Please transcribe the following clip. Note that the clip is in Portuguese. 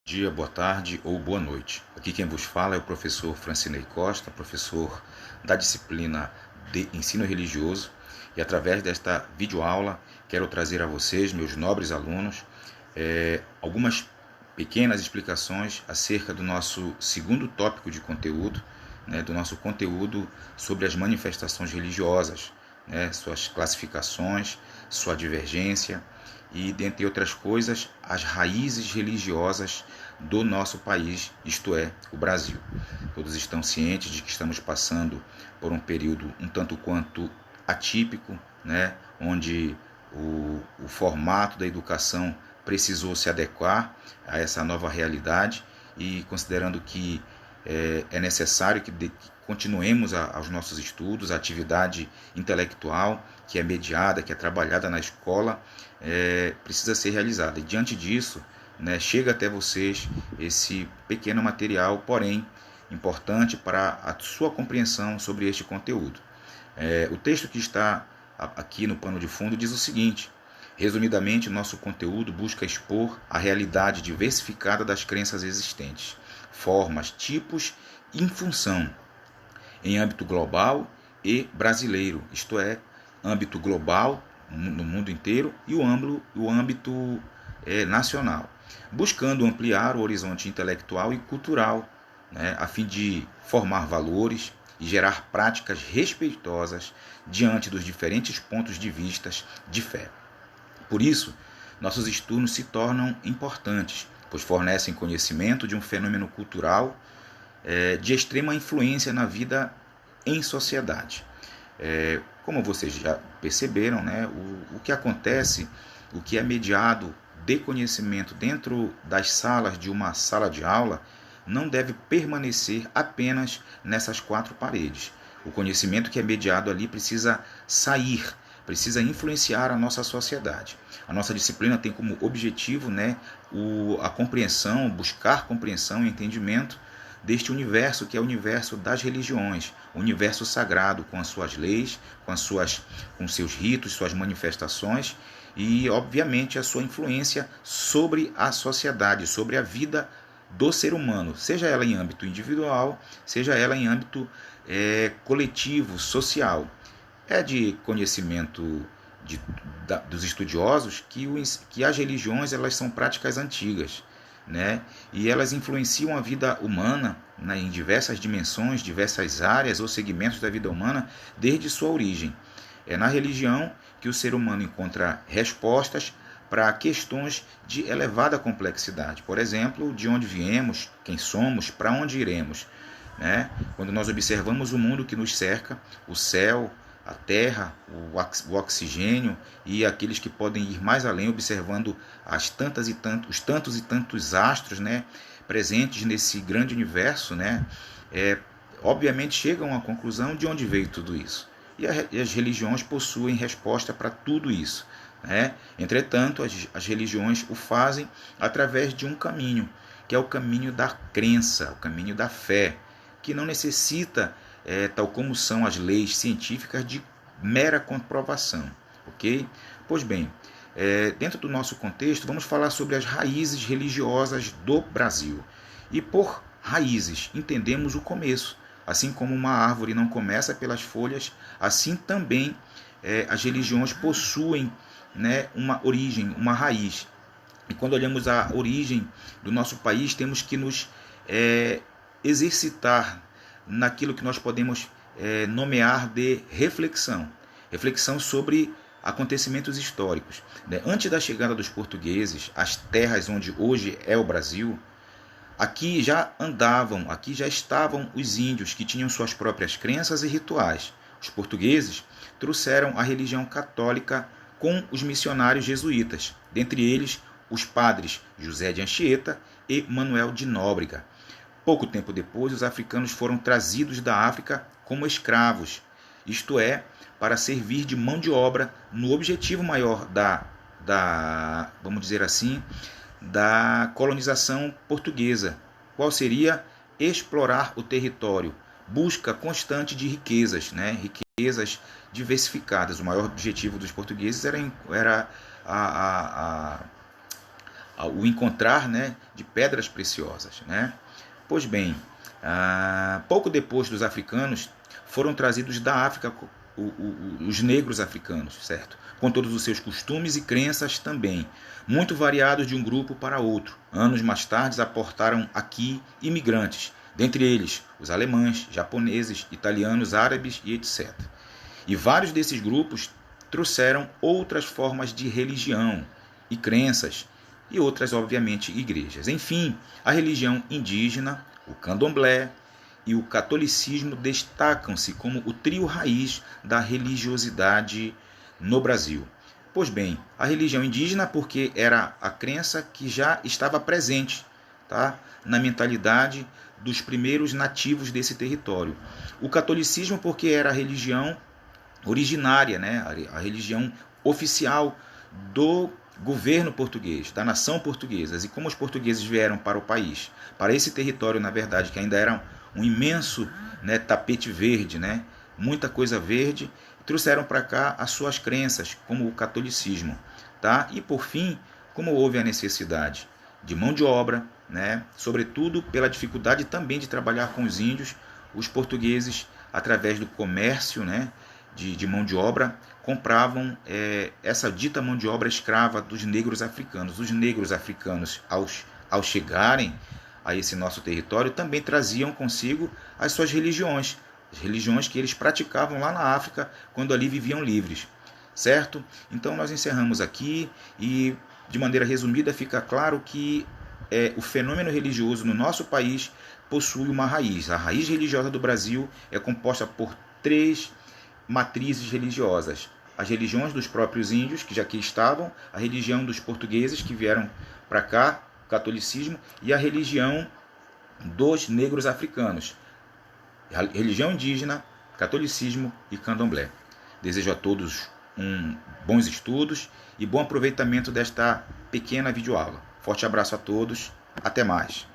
Dia, boa tarde ou boa noite. Aqui quem vos fala é o professor Francinei Costa, professor da disciplina de ensino religioso, e através desta videoaula quero trazer a vocês, meus nobres alunos, algumas pequenas explicações acerca do nosso segundo tópico de conteúdo, do nosso conteúdo sobre as manifestações religiosas, suas classificações, sua divergência e, dentre outras coisas, as raízes religiosas do nosso país, isto é, o Brasil. Todos estão cientes de que estamos passando por um período um tanto quanto atípico, onde o formato da educação precisou se adequar a essa nova realidade, e considerando que é necessário que continuemos aos nossos estudos, a atividade intelectual que é mediada, que é trabalhada na escola, precisa ser realizada. E diante disso, chega até vocês esse pequeno material, porém importante para a sua compreensão sobre este conteúdo. O texto que está aqui no pano de fundo diz o seguinte: resumidamente, nosso conteúdo busca expor a realidade diversificada das crenças existentes, formas, tipos e função, em âmbito global e brasileiro, isto é, âmbito global no mundo inteiro e o âmbito nacional, buscando ampliar o horizonte intelectual e cultural, a fim de formar valores e gerar práticas respeitosas diante dos diferentes pontos de vista de fé. Por isso, nossos estudos se tornam importantes, pois fornecem conhecimento de um fenômeno cultural de extrema influência na vida em sociedade. Como vocês já perceberam, o que acontece, o que é mediado de conhecimento dentro das salas de uma sala de aula, não deve permanecer apenas nessas quatro paredes. O conhecimento que é mediado ali precisa sair, precisa influenciar a nossa sociedade. A nossa disciplina tem como objetivo a compreensão, buscar compreensão e entendimento deste universo que é o universo das religiões, o universo sagrado, com as suas leis, com seus ritos, suas manifestações e, obviamente, a sua influência sobre a sociedade, sobre a vida do ser humano, seja ela em âmbito individual, seja ela em âmbito coletivo, social. É de conhecimento dos estudiosos que as religiões elas são práticas antigas, e elas influenciam a vida humana em diversas dimensões, diversas áreas ou segmentos da vida humana desde sua origem. É na religião que o ser humano encontra respostas para questões de elevada complexidade. Por exemplo, de onde viemos, quem somos, para onde iremos. Quando nós observamos o mundo que nos cerca, o céu, a terra, o oxigênio e aqueles que podem ir mais além, observando os tantos e tantos astros presentes nesse grande universo, obviamente chegam à conclusão de onde veio tudo isso. E as religiões possuem resposta para tudo isso. Entretanto, as religiões o fazem através de um caminho, que é o caminho da crença, o caminho da fé, que não necessita, tal como são as leis científicas, de mera comprovação. Ok? Pois bem, dentro do nosso contexto, vamos falar sobre as raízes religiosas do Brasil. E por raízes, entendemos o começo. Assim como uma árvore não começa pelas folhas, assim também as religiões possuem uma origem, uma raiz. E quando olhamos a origem do nosso país, temos que nos exercitar naquilo que nós podemos nomear de reflexão. Reflexão sobre acontecimentos históricos. Antes da chegada dos portugueses às terras onde hoje é o Brasil, aqui já estavam os índios que tinham suas próprias crenças e rituais. Os portugueses trouxeram a religião católica com os missionários jesuítas, dentre eles os padres José de Anchieta e Manuel de Nóbrega. Pouco tempo depois, os africanos foram trazidos da África como escravos, isto é, para servir de mão de obra no objetivo maior vamos dizer assim, da colonização portuguesa. Qual seria? Explorar o território, busca constante de riquezas, riquezas diversificadas. O maior objetivo dos portugueses era o encontrar, né, de pedras preciosas, né? Pois bem, pouco depois dos africanos, foram trazidos da África os negros africanos, certo? Com todos os seus costumes e crenças também, muito variados de um grupo para outro. Anos mais tarde aportaram aqui imigrantes, dentre eles os alemães, japoneses, italianos, árabes e etc. E vários desses grupos trouxeram outras formas de religião e crenças, e outras, obviamente, igrejas. Enfim, a religião indígena, o candomblé e o catolicismo destacam-se como o trio raiz da religiosidade no Brasil. Pois bem, a religião indígena porque era a crença que já estava presente, tá, na mentalidade dos primeiros nativos desse território. O catolicismo porque era a religião originária, né, a religião oficial do governo português, da nação portuguesa. E como os portugueses vieram para o país, para esse território, na verdade, que ainda era um imenso, né, tapete verde, né, muita coisa verde, trouxeram para cá as suas crenças, como o catolicismo. Tá? E, por fim, como houve a necessidade de mão de obra, né, sobretudo pela dificuldade também de trabalhar com os índios, os portugueses, através do comércio, né, de mão de obra, compravam essa dita mão de obra escrava dos negros africanos. Os negros africanos, ao chegarem a esse nosso território, também traziam consigo as suas religiões, as religiões que eles praticavam lá na África, quando ali viviam livres, certo? Então nós encerramos aqui e, de maneira resumida, fica claro que o fenômeno religioso no nosso país possui uma raiz. A raiz religiosa do Brasil é composta por 3 matrizes religiosas: as religiões dos próprios índios, que já aqui estavam, a religião dos portugueses que vieram para cá, o catolicismo, e a religião dos negros africanos, religião indígena, catolicismo e candomblé. Desejo a todos bons estudos e bom aproveitamento desta pequena videoaula. Forte abraço a todos, até mais.